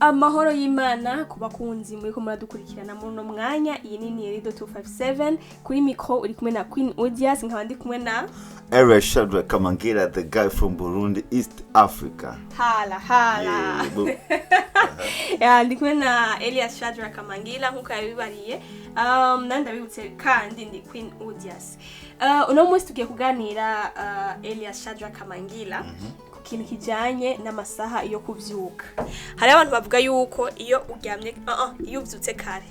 Amahoro y'Imana ku bakunzi muri ko muradukurikirana muri no mwanya. Iyi ni Nierido 257 kuri micro uri kumwe na Queen Audience, nkaba ndi kumwe na Shadrack Kamangila, the guy from Burundi, East Africa. Hala. Ndi kumwe na Shadrack Kamangila nkuko yabibariye. Ndabibutse kandi ndi Queen Audience. Uno munsi tugiye kuganira Shadrack Kamangila kintu kijanye n'amasaha yo kuvyuka. Hari abantu bavuga yuko iyo uryamye iyo uvyutse kare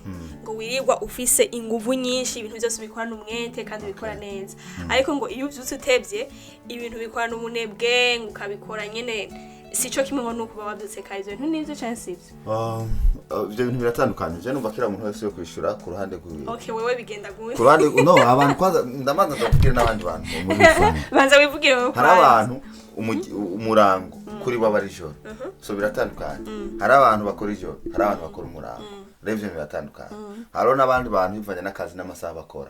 ngo wirirwa ufise inguvu nyinshi, ibintu byose bikorana umwete kandi bikora neza. Ariko ngo iyo uvyutse utevye ibintu bikorana umunebwe, ngo ukabikora nyene sico kimwe ngo nuko bavyutse kare. Ibyo nivyo chance ibyo. Ibyo bintu biratandukanye. Je numva kira umuntu wese yo kwishura ku ruhande rw'iwe. Okay, wewe bigenda gute? Ku ruhande abantu kwanza ndamanza ndabwira n'abandi bantu muri rusange. Banza wivugire wewe. Hari abantu umurango kuri baba ari joro. So biratandukanye. Hari abantu bakora ijoro, hari abantu bakora umurango. Revye biratandukanye. Haro n'abandi bantu bivanye n'akazi n'amasaha bakora.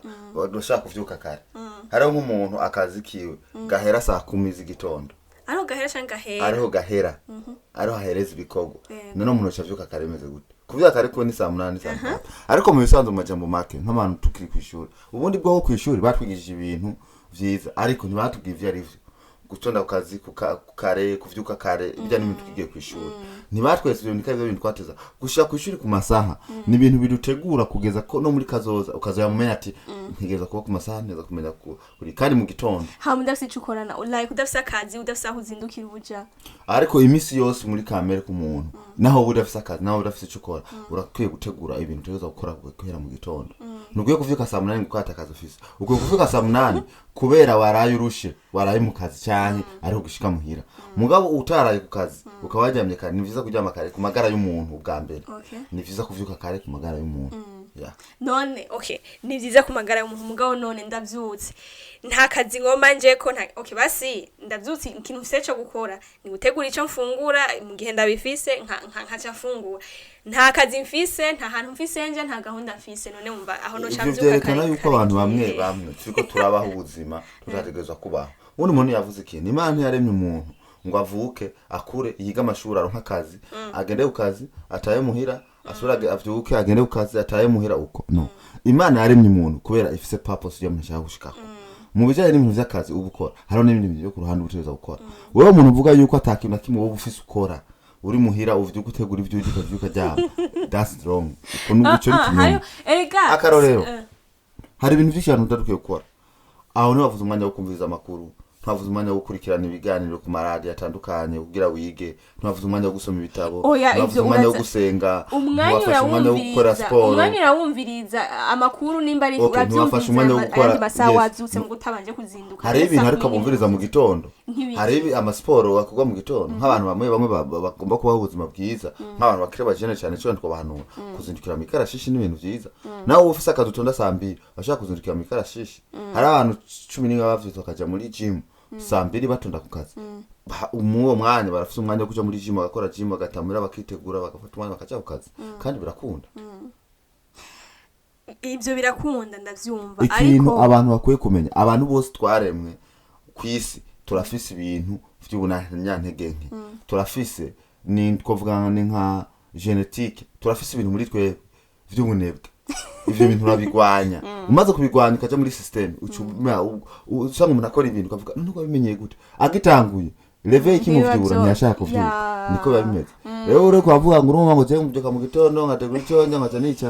Bashaka kuvyuka kare. Hari nk'umuntu akazi kiwe gahera saa 10 z'igitondo. Ariho gahera cyangwa gahera? Ariho gahera. Ariho hahereza ibikorwa. None umuntu acavyuka kare meze gute? Kuvyuka kare ko ni saa 8 saa 9. Ariko mu bisanzwe majambo make nk'abantu tukiri kwishura. Ubundi bwo kwishura batwigishije ibintu vyiza, ariko ntibatubwiye ivyo arivyo. Gutonda kukazi kare kuvyuka kare ibya n'ibintu tugiye kwishura. Ntibatwese ibyo ndikaze ibintu twateza gushaka kwishuri ku masaha. Ni ibintu bidutegura kugeza ko no muri kazoza ukazayamenya ati ntigeza kuba ku masaha neza kumenya kuri kandi mu gitondo. Ha mudafise icukorana like udafise akazi, udafise aho uzindukira ubuja. Ariko imisi yose muri kamere ku muntu naho udafise akazi naho udafise icukora urakwiye gutegura ibintu tugeza gukora guhera mu gitondo. Nugiye kuvyuka saa 8 gukata akazi office. Ugiye kuvyuka saa 8 kubera waraye urushe, waraye mu kazi cyane ariho gushika muhira. Mugabo utaraye ku kazi ukawajyamye kare, ni vyiza kuryama kare ku magara y'umuntu bwa mbere. Ni vyiza kuvyuka kare ku magara y'umuntu. None ni vyiza ku magara y'umuntu. Mugabo none ndavyutse nta kazi ngoma nje ko nta basi ndavyutse ikintu mfise cyo gukora ni gutegura ico mfungura mu gihe ndabifise nka fungura. Nta kazi mfise, nta hantu mfise nje, nta gahunda mfise. None umva aho no chamvyuka kare. Kana yuko abantu bamwe turiko turabaho ubuzima turategezwa kubaho. Undi muntu yavuze ikintu, Imana yaremye umuntu ngo avuke akure yiga amashuri aronka akazi, agende ku kazi ataye muhira, asura avyuke agende ku kazi ataye muhira uko. No, Imana yaremye umuntu kubera ifise purpose yo mushaka gushikako. Mu bijanye n'ibintu by'akazi ubukora haro n'ibindi bintu byo ku ruhande ubutegeza gukora. Wewe umuntu uvuga yuko atakintu nakimwe wowe ufise ukora uri muhira uvyuka utegura ivyo uvyuka ryabo. That's wrong. Ukuntu uco rikinye. Akarorero hari ibintu byinshi abantu ndadukiye gukora. Aho ni bavuze umwanya wo kumviza amakuru, ntavuze umwanya wo gukurikirana ibiganiro ku maradiyo atandukanye kugira wige, ntavuze umwanya wo gusoma ibitabo, ntavuze umwanya wo gusenga, umwanya wo gukora sport, umwanya wumviriza amakuru nimba ari urabyumviriza andi masaha wazutse mu gutabanje kuzinduka. Hari ibintu ariko bumviriza mu gitondo, hari amasiporo akugwa mu gitondo. Nk'abantu bamwe bagomba kubaho ubuzima bwiza, nk'abantu bakire bajene cyane cyo twabahanura kuzindukira mu ikarashishi n'ibintu byiza. Nawe ufise akadutonda saa 2 bashaka kuzindukira mu ikarashishi. Hari abantu 10 bavyutse bakaja muri gym saa 2 batonda ku kazi. Umuwo mwanya barafise umwanya wo kuja muri gym bagakora gym bagatamira bakitegura bagafata umwanya bakaja ku kazi kandi birakunda. Ibyo birakunda ndavyumva. Ariko abantu bakwiye kumenya, abantu bose twaremwe kwisi turafise ibintu vy'ubunanyantege nke. Turafise ni twovuga nka genetique, turafise ibintu muri twe vy'ubunebwe. Ivyo bintu urabigwanya. Umaze kubigwanya ukaja muri system usanga umuntu akora ibintu ukavuga none ko bimenyeye gute. Agitanguye leve ikimuvyura ntiyashaka kuvyura. Niko babimeze. Rero uri kwavuga ngo urumva ngo je mubyuka mu gitondo ngategura icyo ngaca nica.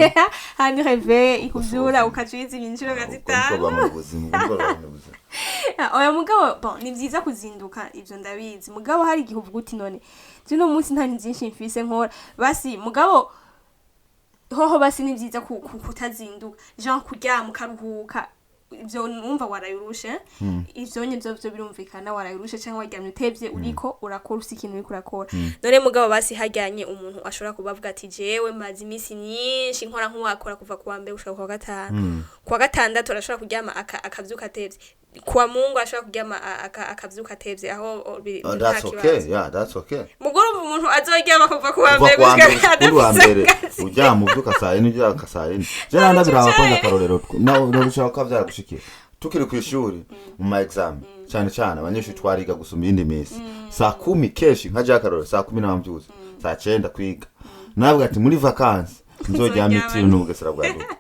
Hani leve ikuvyura ukaciza ibinjiro gazita. Oya mugabo ni vyiza kuzinduka, ivyo ndabizi. Mugabo hari igihe uvuga uti none zino munsi nta nzinshi mfise nkora. Basi mugabo hoho basi ni vyiza kutazinduka. Jean kuryama ukaruhuka. Ibyo numva warayurushe. Ivyo nyivyo birumvikana warayurushe cyangwa waryamye utevye uriko urakora usikintu uriko urakora. None mugabo basi hajyanye umuntu ashobora kubavuga ati jewe mazi imisi nyinshi nkora nk'uwakora kuva kuwa mbere gushaka kuwa gatanu. Kuwa gatandatu arashobora kuryama akavyuka atevye. Kwa Mungu ashobora kuryama akavyuka atevye aho that's okay. Yeah, that's okay. Mugoro umuntu azoryama kuva kuwa mbere gushaka uryama uvyuka saa 4 uryama saa 4. Je ndabira kwanza karorero no bishaka vyaragushikira. Tukiri ku ishuri mu ma exam cyane abanyeshuri twariga gusoma indi mesi saa 10 keshi nkaje akarorero saa 10 n'ambyuze saa 9 kwiga navuga ati muri vacances nzoryama itiro n'ubugesera bwa duka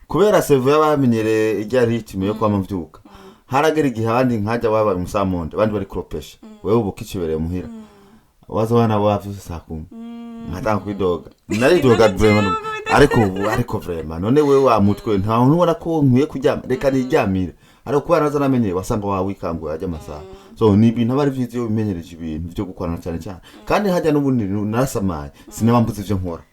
kubera sevu y'abamenyereye ijya ritime yo kwama mvyuka haragera igihe abandi nkajya wabaye umusamonde abandi bari kropesha wewe ubuka ikibereye muhira wazo bana bavyuse saa 10 nkatanga kwidoga naridoga vraiment ariko vraiment none wewe wa mutwe nta ubona ko nkwiye kuryama reka niryamire ariko kuba naza namenye wasanga wawe ikango yajya amasaha so ni ibintu abari vyize yo bimenyereje ibintu byo gukorana cyane kandi hajya n'ubundi narasamaye sinabambuze ivyo nkora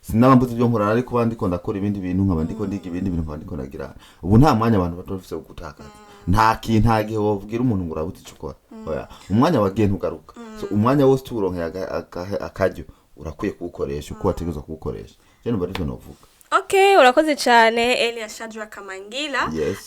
sinabambuze ivyo nkora ariko bandiko ndakora ibindi bintu nkaba ndiko ndiga ibindi bintu nkaba ndiko nagira ubu nta mwanya abantu batofise gutakaza nta kintu ntagihe wobwira umuntu ngo urabuti cukora oya umwanya wagiye ntugaruka so umwanya wose turonke akajyo urakwiye kuwukoresha uko wategezwa kuwukoresha je no barivyo novuga. Okay, urakoze cyane Elias Shadrack Kamangila. Yes.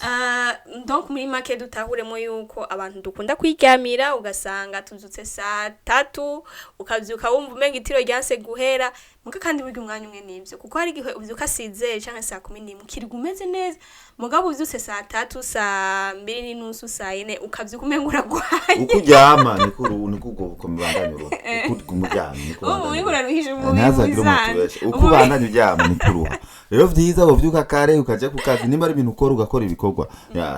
Donc muri make dutahuremo yuko abantu dukunda kwiryamira ugasanga tuzutse saa 3 ukavyuka wumva umenga itiro ryanse guhera muka kandi buryo umwanya umwe nivyo kuko hari gihe uvyuka size canke saa 11 mukirwa umeze neza mugabo uvyutse saa 3 saa 2 n'unusu saa 4 ukavyuka umenga uragwaye ukuryama nikugo komibandanye ro ukumuryama nikugo muri kuraruhije umubiri nazagira umutubeshe ukubandanye uryama nikuruha rero vyiza bovyuka kare ukaje ku kazi nimba ari ibintu ukora ugakora ibikorwa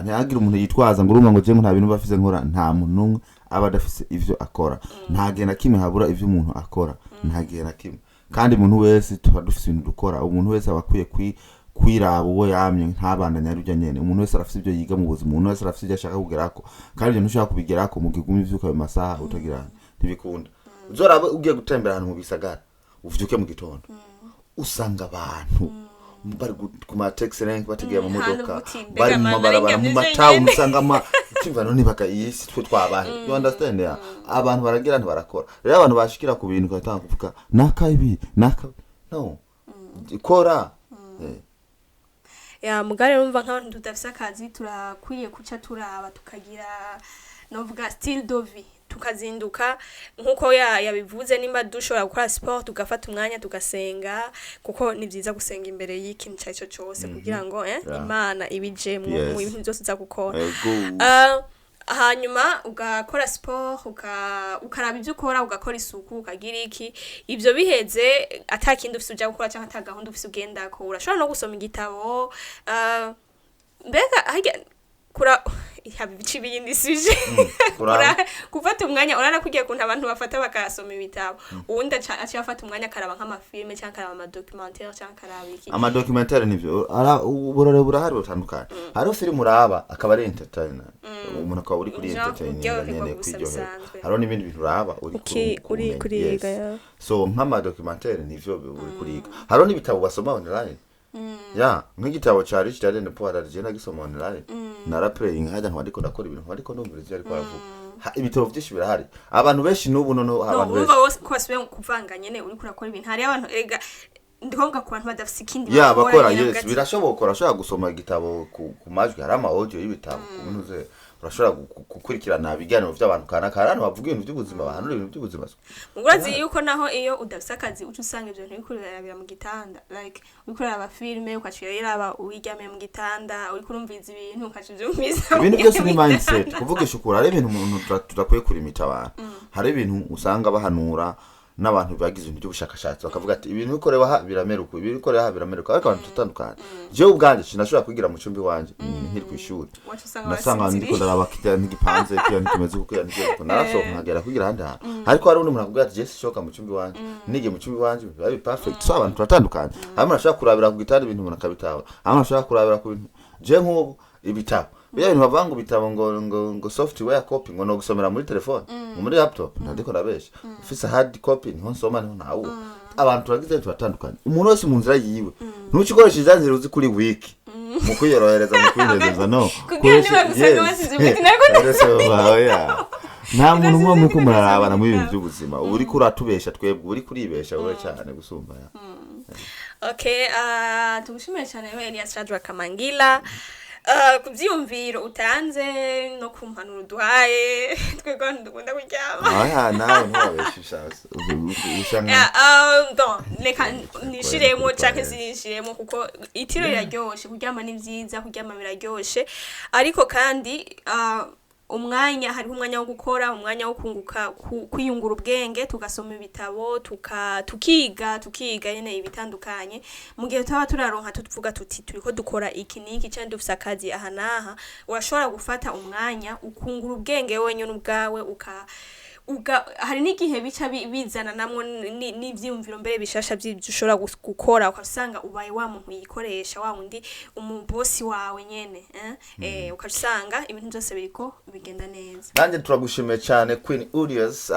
ntihagira umuntu yitwaza ngo urumva ngo je nta bintu bafise nkora nta muntu numwe aba adafise ivyo akora nta gihe na kimwe habura ivyo umuntu akora nta gihe na kimwe kandi umuntu wese tuba dufise ibintu dukora umuntu wese abakwiye kwiraba uwo yamye ntabandanya arujya nyene umuntu wese arafise ivyo yiga mu buzima umuntu wese arafise ivyo ashaka kugerako kandi ibyo ntushaka kubigerako mu gigumi ivyuka mu masaha utagira ntibikunda uzoraba ugiye gutembera ahantu mu bisagara uvyuke mu gitondo usanga abantu bari ku ma taxi rank bategeye mu modoka bari mu mabarabara mu matawu usanga kimva none baka yisi twe twabahe you understand ya abantu baragira barakora rero abantu bashikira ku bintu gatanga kuvuga nakabi no ikora ya mugare numva nk'abantu tudafise akazi turakwiye kuca turaba tukagira novuga style de vie tukazinduka nkuko yabivuze nimba dushobora gukora sport tugafata umwanya tugasenga kuko ni byiza gusenga imbere y'ikintu cyaco cyose kugira ngo Imana ibije mu bintu byose za gukora hanyuma ugakora sport ukaraba ibyo ukora ugakora isuku ukagira iki ibyo biheze atakindi ufise uja gukora cyangwa atagahunda ufise ugenda ko urashobora no gusoma igitabo mbega kura habici bindi suje kufata umwanya urana kugiye kuntu abantu bafata bakasoma ibitabo uwundi acha afata umwanya karaba nk'amafilme cyangwa karaba ama documentaire cyangwa karaba iki ama documentaire nivyo uburore burahari butandukanye hari film uraba akaba ari entertainer umuntu akaba uri kuri entertainer nyene kwiryohera hari n'ibindi bintu uraba uri kuriga so nk'ama documentaire nivyo uri kuriga hari n'ibitabo basoma online ya nk'igitabo cha Rich Dad and Poor Dad je nagisoma online naraplaying hajya nk'abandiko ndakora ibintu ariko numviriza ariko aravuga ibitabo byinshi birahari abantu benshi n'ubu nono abantu benshi no ko basibe kuvanga nyene uri kurakora ibintu hari abantu ega ndikovuga ku bantu badafise ikindi bakora yes birashoboka urashobora gusoma igitabo ku majwi hari ama audio y'ibitabo umuntu urashobora gukurikirana ibiganiro by'abantu kana bavuga ibintu by'ubuzima bahanura ibintu by'ubuzima mugurazi yuko naho iyo udafise akazi ucu usanga ibyo bintu bikurira mu gitanda like ukurira aba filme ukacira aba uwiryame mu gitanda uri kurumviza ibintu ukacivyumvisa ibintu byose ni mindset kuvuga ishukura ari ibintu umuntu tudakwiye kurimita abantu hari ibintu usanga bahanura n'abantu bagize ibintu by'ubushakashatsi bakavuga ati ibintu bikorewe aha birameruka ibintu bikorewe aha birameruka ariko abantu tutandukanye je ubwanje sinashobora kwigira mu cyumbi wanje nkiri ku ishuri nasanga ndiko ndaraba kijya ntigipanze kijya ntimeze kuko yandiye narasohoka nkagera kwigira handi ariko hari undi muntu akubwira ati je sishoka mu cyumbi wanje nige mu cyumbi wanje biba perfect so abantu tutandukanye hamwe nashaka kurabira ku gitanda ibintu umuntu akabitaho hamwe nashaka kurabira ku bintu je nk'ubu ibitabo biya bintu bavanga bitabo ngo software copy ngo no gusomera muri telefone muri laptop ndiko nabesha ufise hard copy nho nsoma nho nawo abantu turagize tubatandukanye umuntu wese mu nzira yiwe ntucikoresha izanzira uzi kuri wiki mu kwiyorohereza mu kwinezeza no kugira niba gusanga wasize ubuti nako nta muntu umwe muko murarabana mu bintu by'ubuzima uri kuratubesha twebwe uri kuribesha wowe cyane gusumba ya okay tugushimira cyane Elias Shadrack Kamangila kubyumviro utanze no kumpanura uduhaye twego ndukunda kuryama nawe ntwabeshisha leka nishiremo canke sinishiremo kuko itiro riraryoshe kuryama ni byiza kuryama biraryoshe ariko kandi umwanya hari umwanya wo gukora umwanya wo kunguka kwiyungura ubwenge tugasoma ibitabo tukiga nyene ibitandukanye mu gihe taba turaronka tuvuga tuti turiko dukora iki niki cyane dufise akazi aha naha urashobora gufata umwanya ukungura ubwenge wenyine ubwawe hari n'igihe bica bizana namwe n'ivyumviro mbere bishasha by'ushobora gukora ukasanga ubaye wa muntu yikoresha wa wundi umubosi wawe nyene ukasanga ibintu byose biriko bigenda neza. Nanje turagushimiye cyane Queen Urias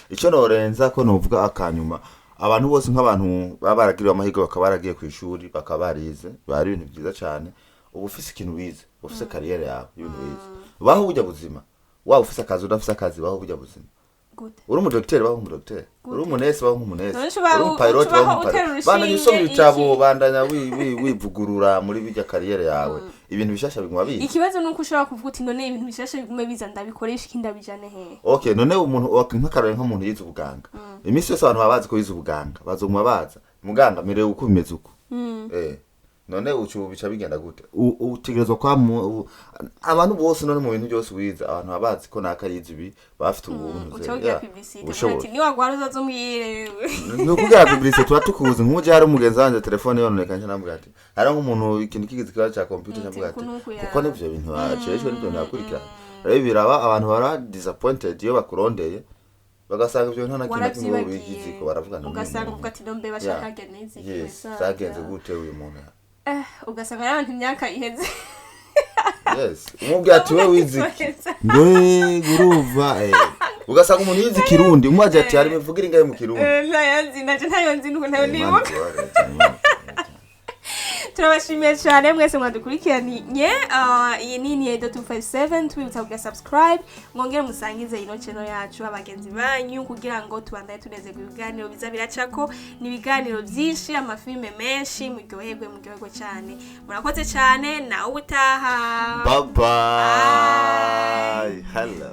icyo norenza ko novuga akanyuma abantu bose nk'abantu babaragira amahirwe bakabaragiye ku ishuri bakabarize bari ibintu byiza cyane ubu ufise ikintu wize ufise career yawe ibintu wize baho bujya buzima waba ufise akazi udafise akazi baho bujya buzima uri umudokiteri baho umudokiteri uri umunesi baho umunesi uri umupilot baho umupilot bandanya usoma ibitabo bandanya wivugurura muri bijya career yawe ibintu bishasha biguma biza ikibazo nuko ushobora kuvuga uti none ibintu bishasha bigume biza ndabikoresha ikindabijane he okay none umuntu nk'akarore nk'umuntu yize ubuganga imisi yose abantu babazi ko yize ubuganga bazoguma baza muganga mirewe uko bimeze uko none ucu bica bigenda gute utegerezwa kwa abantu bose none mu bintu byose wiza abantu babazi ko nakayize ibi bafite ubuntu ati ni wagwaruza zo mwire no kugira publicité turatukuze nk'uje hari umugenzi wanje telefone yononekanye namubwira ati hari nk'umuntu ikintu kigize kibazo cya computer cyangwa ati kuko nivyo bintu aceshwe nibyo nakurikira rero biraba abantu bara disappointed iyo bakurondeye bagasanga ibyo nta kintu kimwe bigize ko baravugana ugasanga uvuga ati ndombe bashaka geneze kwesa zagenze gute uyu muntu ugasanga y'abantu imyaka iheze yes umubwira ati we wiziki ngwe guruva ugasanga umuntu yizi kirundi umwaje ati ari mivugira ingaye mu kirundi ntayo nzi nuko ntayo nibuka turabashimiye cyane mwese mwadukurikiranye iyi ni Indo 257 twibutsa kuga subscribe mwongere musangize ino channel yacu abagenzi banyu kugira ngo tubandaye tunezerwe ibiganiro biza biracako ni ibiganiro byinshi amafilme menshi muryoherwe cyane murakoze cyane nawe utaha bye bye hello